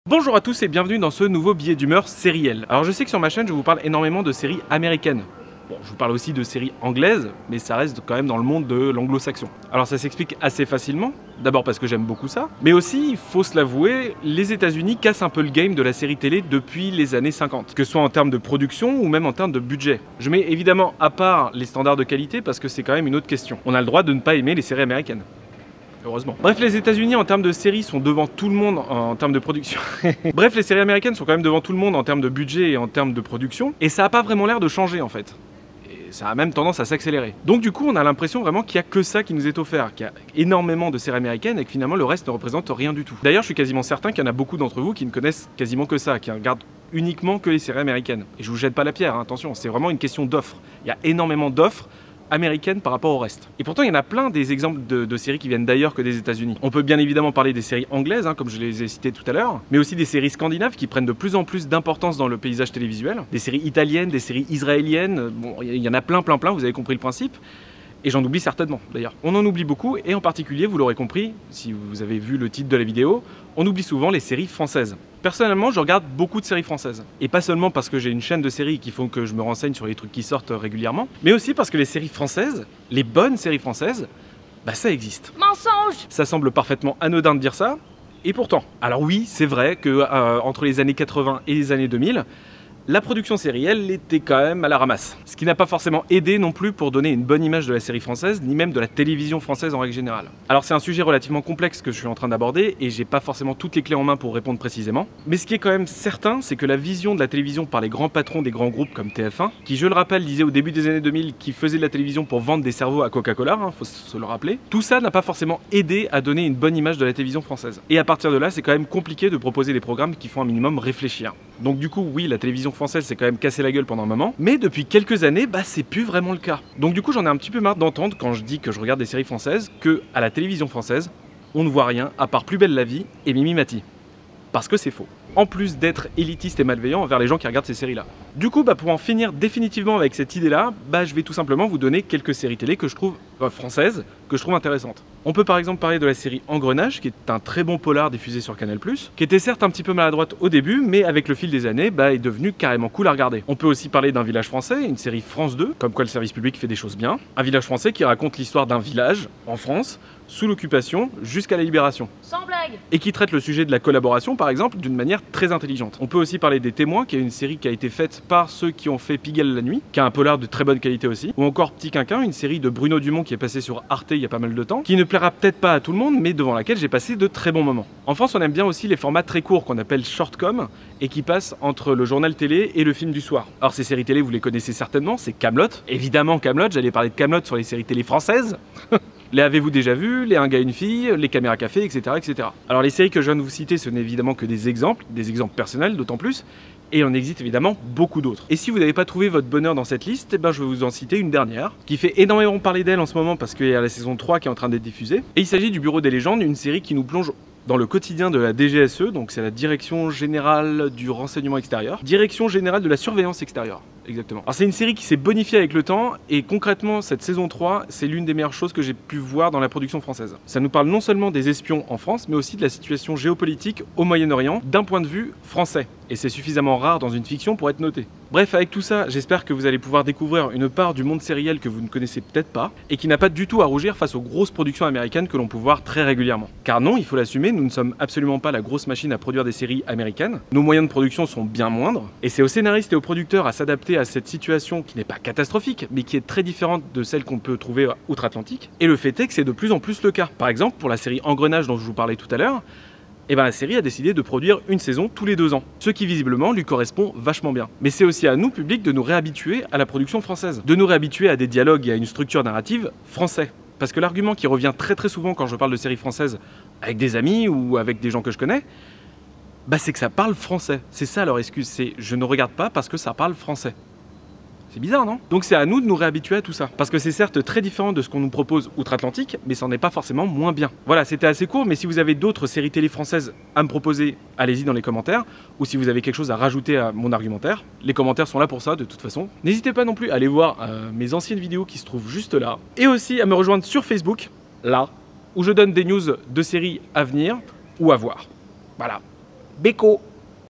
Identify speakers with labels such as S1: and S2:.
S1: Bonjour à tous et bienvenue dans ce nouveau billet d'humeur sériel. Alors je sais que sur ma chaîne je vous parle énormément de séries américaines. Bon, je vous parle aussi de séries anglaises, mais ça reste quand même dans le monde de l'anglo-saxon. Alors ça s'explique assez facilement, d'abord parce que j'aime beaucoup ça, mais aussi, il faut se l'avouer, les États-Unis cassent un peu le game de la série télé depuis les années 50, que ce soit en termes de production ou même en termes de budget. Je mets évidemment à part les standards de qualité parce que c'est quand même une autre question. On a le droit de ne pas aimer les séries américaines. Heureusement. Bref, les États-Unis en termes de séries sont devant tout le monde en termes de production. Bref, les séries américaines sont quand même devant tout le monde en termes de budget et en termes de production, et ça n'a pas vraiment l'air de changer en fait. Et ça a même tendance à s'accélérer. Donc du coup, on a l'impression vraiment qu'il n'y a que ça qui nous est offert, qu'il y a énormément de séries américaines et que finalement le reste ne représente rien du tout. D'ailleurs, je suis quasiment certain qu'il y en a beaucoup d'entre vous qui ne connaissent quasiment que ça, qui regardent uniquement que les séries américaines. Et je vous jette pas la pierre, hein, attention, c'est vraiment une question d'offres. Il y a énormément d'offres américaine par rapport au reste. Et pourtant, il y en a plein des exemples de séries qui viennent d'ailleurs que des États-Unis. On peut bien évidemment parler des séries anglaises, hein, comme je les ai citées tout à l'heure, mais aussi des séries scandinaves qui prennent de plus en plus d'importance dans le paysage télévisuel, des séries italiennes, des séries israéliennes, bon, il y en a plein, vous avez compris le principe. Et j'en oublie certainement d'ailleurs. On en oublie beaucoup et en particulier, vous l'aurez compris, si vous avez vu le titre de la vidéo, on oublie souvent les séries françaises. Personnellement, je regarde beaucoup de séries françaises. Et pas seulement parce que j'ai une chaîne de séries qui font que je me renseigne sur les trucs qui sortent régulièrement, mais aussi parce que les séries françaises, les bonnes séries françaises, bah ça existe.
S2: Mensonge!
S1: Ça semble parfaitement anodin de dire ça, et pourtant. Alors oui, c'est vrai que entre les années 80 et les années 2000, la production sérielle était quand même à la ramasse. Ce qui n'a pas forcément aidé non plus pour donner une bonne image de la série française, ni même de la télévision française en règle générale. Alors c'est un sujet relativement complexe que je suis en train d'aborder, et j'ai pas forcément toutes les clés en main pour répondre précisément. Mais ce qui est quand même certain, c'est que la vision de la télévision par les grands patrons des grands groupes comme TF1, qui je le rappelle disait au début des années 2000 qu'ils faisaient de la télévision pour vendre des cerveaux à Coca-Cola, hein, faut se le rappeler, tout ça n'a pas forcément aidé à donner une bonne image de la télévision française. Et à partir de là, c'est quand même compliqué de proposer des programmes qui font un minimum réfléchir. Donc du coup, oui, la télévision française s'est quand même cassé la gueule pendant un moment, mais depuis quelques années, bah c'est plus vraiment le cas. Donc du coup, j'en ai un petit peu marre d'entendre quand je dis que je regarde des séries françaises que à la télévision française, on ne voit rien à part Plus belle la vie et Mimi Mati. Parce que c'est faux. En plus d'être élitiste et malveillant envers les gens qui regardent ces séries-là. Du coup, pour en finir définitivement avec cette idée-là, je vais tout simplement vous donner quelques séries télé que je trouve françaises, que je trouve intéressantes. On peut par exemple parler de la série Engrenage, qui est un très bon polar diffusé sur Canal+, qui était certes un petit peu maladroite au début, mais avec le fil des années, est devenu carrément cool à regarder. On peut aussi parler d'Un village français, une série France 2, comme quoi le service public fait des choses bien. Un village français qui raconte l'histoire d'un village, en France, sous l'occupation, jusqu'à la libération.
S2: Sans blague!
S1: Et qui traite le sujet de la collaboration, par exemple, d'une manière très intelligente. On peut aussi parler des Témoins, qui est une série qui a été faite par ceux qui ont fait Pigalle la nuit, qui a un polar de très bonne qualité aussi. Ou encore Petit Quinquin, une série de Bruno Dumont qui est passée sur Arte il y a pas mal de temps, qui ne plaira peut-être pas à tout le monde, mais devant laquelle j'ai passé de très bons moments. En France, on aime bien aussi les formats très courts qu'on appelle shortcom, et qui passent entre le journal télé et le film du soir. Alors ces séries télé, vous les connaissez certainement, c'est Kaamelott. Évidemment Kaamelott, j'allais parler de Kaamelott sur les séries télé françaises. Les Avez-vous déjà vu, les Un gars une fille, les Caméras café, etc., etc. Alors les séries que je viens de vous citer, ce n'est évidemment que des exemples personnels d'autant plus, et il en existe évidemment beaucoup d'autres. Et si vous n'avez pas trouvé votre bonheur dans cette liste, je vais vous en citer une dernière, qui fait énormément parler d'elle en ce moment parce qu'il y a la saison 3 qui est en train d'être diffusée. Et il s'agit du Bureau des légendes, une série qui nous plonge dans le quotidien de la DGSE, donc c'est la Direction Générale du Renseignement Extérieur, Direction Générale de la Surveillance Extérieure, exactement. Alors c'est une série qui s'est bonifiée avec le temps, et concrètement cette saison 3, c'est l'une des meilleures choses que j'ai pu voir dans la production française. Ça nous parle non seulement des espions en France, mais aussi de la situation géopolitique au Moyen-Orient, d'un point de vue français. Et c'est suffisamment rare dans une fiction pour être noté. Bref, avec tout ça, j'espère que vous allez pouvoir découvrir une part du monde sériel que vous ne connaissez peut-être pas, et qui n'a pas du tout à rougir face aux grosses productions américaines que l'on peut voir très régulièrement. Car non, il faut l'assumer, nous ne sommes absolument pas la grosse machine à produire des séries américaines. Nos moyens de production sont bien moindres, et c'est aux scénaristes et aux producteurs à s'adapter à cette situation qui n'est pas catastrophique, mais qui est très différente de celle qu'on peut trouver outre-Atlantique. Et le fait est que c'est de plus en plus le cas. Par exemple, pour la série Engrenage dont je vous parlais tout à l'heure, la série a décidé de produire une saison tous les 2 ans, ce qui visiblement lui correspond vachement bien. Mais c'est aussi à nous, public, de nous réhabituer à la production française, de nous réhabituer à des dialogues et à une structure narrative français. Parce que l'argument qui revient très souvent quand je parle de séries françaises avec des amis ou avec des gens que je connais, c'est que ça parle français. C'est ça leur excuse, c'est je ne regarde pas parce que ça parle français. C'est bizarre, non? Donc c'est à nous de nous réhabituer à tout ça. Parce que c'est certes très différent de ce qu'on nous propose outre-Atlantique, mais ça n'est pas forcément moins bien. Voilà, c'était assez court, mais si vous avez d'autres séries télé françaises à me proposer, allez-y dans les commentaires. Ou si vous avez quelque chose à rajouter à mon argumentaire, les commentaires sont là pour ça de toute façon. N'hésitez pas non plus à aller voir mes anciennes vidéos qui se trouvent juste là. Et aussi à me rejoindre sur Facebook, là, où je donne des news de séries à venir ou à voir. Voilà.
S2: Beko.